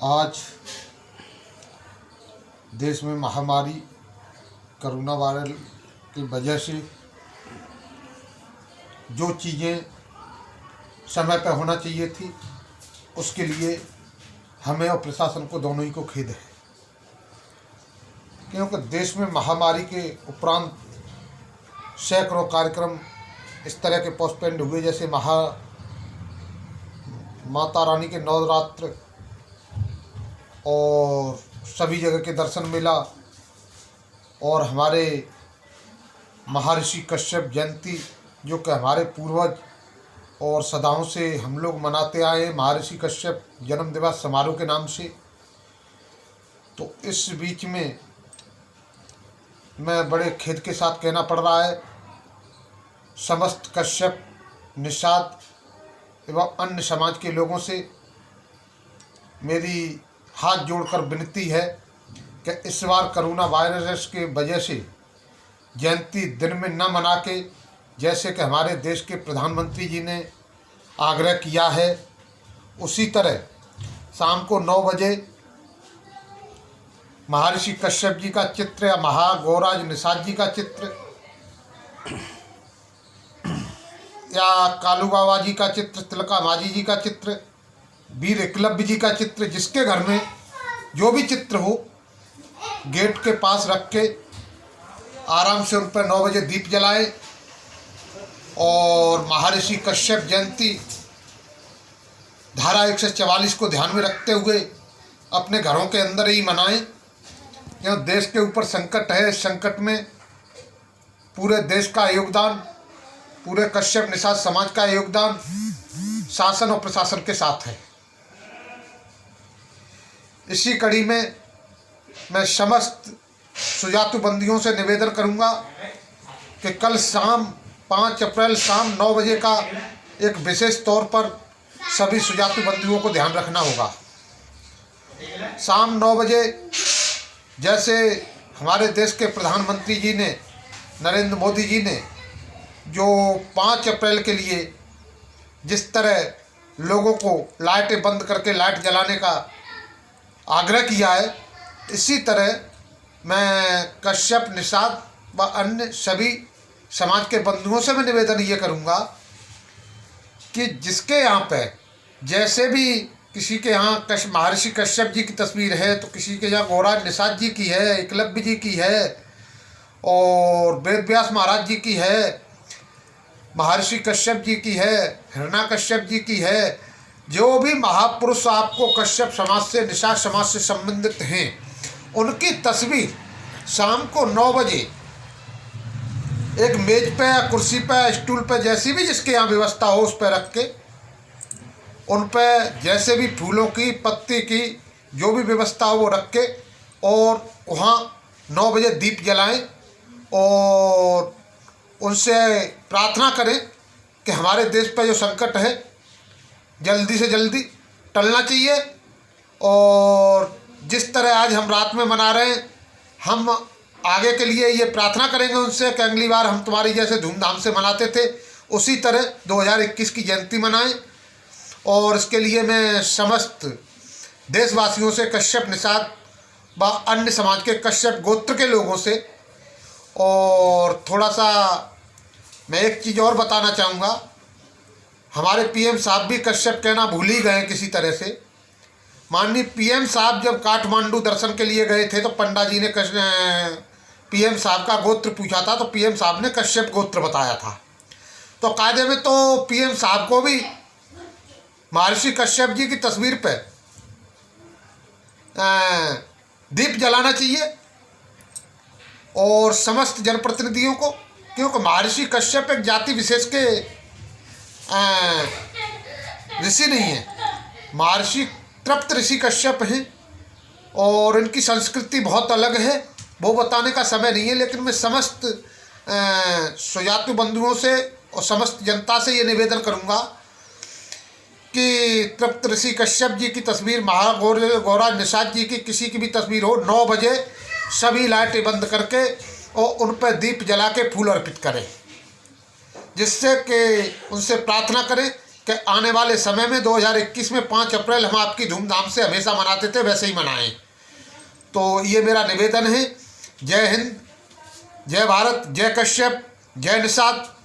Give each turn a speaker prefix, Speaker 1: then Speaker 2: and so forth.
Speaker 1: आज देश में महामारी कोरोना वायरस की वजह से जो चीज़ें समय पर होना चाहिए थी उसके लिए हमें और प्रशासन को दोनों ही को खेद है, क्योंकि देश में महामारी के उपरांत सैकड़ों कार्यक्रम इस तरह के पोस्टपोन्ड हुए, जैसे माता रानी के नवरात्र और सभी जगह के दर्शन मेला और हमारे महर्षि कश्यप जयंती जो कि हमारे पूर्वज और सदाओं से हम लोग मनाते आए हैं, महर्षि कश्यप जन्म दिवस समारोह के नाम से। तो इस बीच में मैं बड़े खेद के साथ कहना पड़ रहा है, समस्त कश्यप निषाद एवं अन्य समाज के लोगों से मेरी हाथ जोड़कर विनती है कि इस बार कोरोना वायरस के वजह से जयंती दिन में न मना के, जैसे कि हमारे देश के प्रधानमंत्री जी ने आग्रह किया है, उसी तरह शाम को 9 बजे महर्षि कश्यप जी का चित्र या महागौराज निषाद जी का चित्र या कालू बाबा जी का चित्र, तिलका मांझी जी का चित्र, वीर एकलव्य जी का चित्र, जिसके घर में जो भी चित्र हो गेट के पास रख के आराम से उन पर 9 बजे दीप जलाए और महर्षि कश्यप जयंती धारा 144 को ध्यान में रखते हुए अपने घरों के अंदर ही मनाएं, क्योंकि देश के ऊपर संकट है। इस संकट में पूरे देश का योगदान, पूरे कश्यप निषाद समाज का योगदान शासन और प्रशासन के साथ है। इसी कड़ी में मैं समस्त सुजातु बंदियों से निवेदन करूंगा कि कल शाम 5 अप्रैल शाम 9 बजे का एक विशेष तौर पर सभी सुजातु बंदियों को ध्यान रखना होगा। शाम 9 बजे जैसे हमारे देश के प्रधानमंत्री जी ने, नरेंद्र मोदी जी ने जो 5 अप्रैल के लिए जिस तरह लोगों को लाइटें बंद करके लाइट जलाने का आग्रह किया है, इसी तरह मैं कश्यप निषाद व अन्य सभी समाज के बंधुओं से मैं निवेदन ये करूँगा कि जिसके यहाँ पे जैसे भी किसी के यहाँ महर्षि कश्यप जी की तस्वीर है तो किसी के यहाँ गौराज निषाद जी की है, एकलव्य जी की है और वेद व्यास महाराज जी की है, महर्षि कश्यप जी की है, हिरणा कश्यप जी की है, जो भी महापुरुष आपको कश्यप समाज से, निषाद समाज से संबंधित हैं, उनकी तस्वीर शाम को 9 बजे एक मेज पे या कुर्सी पे, स्टूल पे, जैसी भी जिसके यहाँ व्यवस्था हो उस पर रख के उन पे जैसे भी फूलों की, पत्ती की जो भी व्यवस्था हो वो रख के और वहाँ 9 बजे दीप जलाएं और उनसे प्रार्थना करें कि हमारे देश पर जो संकट है जल्दी से जल्दी टलना चाहिए। और जिस तरह आज हम रात में मना रहे हैं, हम आगे के लिए ये प्रार्थना करेंगे उनसे कि अगली बार हम तुम्हारी जैसे धूमधाम से मनाते थे उसी तरह 2021 की जयंती मनाएं। और इसके लिए मैं समस्त देशवासियों से, कश्यप निषाद व अन्य समाज के कश्यप गोत्र के लोगों से, और थोड़ा सा मैं एक चीज़ और बताना चाहूँगा, हमारे पीएम साहब भी कश्यप कहना भूल ही गए किसी तरह से। माननीय पीएम साहब जब काठमांडू दर्शन के लिए गए थे तो पंडा जी ने पीएम साहब का गोत्र पूछा था तो पीएम साहब ने कश्यप गोत्र बताया था। तो कायदे में तो पीएम साहब को भी महर्षि कश्यप जी की तस्वीर पे दीप जलाना चाहिए और समस्त जनप्रतिनिधियों को, क्योंकि महर्षि कश्यप एक जाति विशेष के ऋषि नहीं है, महर्षि तृप्त ऋषि कश्यप हैं और इनकी संस्कृति बहुत अलग है, वो बताने का समय नहीं है। लेकिन मैं समस्त सुजातु बंधुओं से और समस्त जनता से ये निवेदन करूँगा कि तृप्त ऋषि कश्यप जी की तस्वीर, महागौराज निषाद जी की किसी की भी तस्वीर हो, 9 बजे सभी लाइटें बंद करके और उन पर दीप जला के फूल अर्पित करें, जिससे कि उनसे प्रार्थना करें कि आने वाले समय में 2021 में 5 अप्रैल हम आपकी धूमधाम से हमेशा मनाते थे, वैसे ही मनाएं। तो ये मेरा निवेदन है। जय हिंद, जय भारत, जय कश्यप, जय निषाद।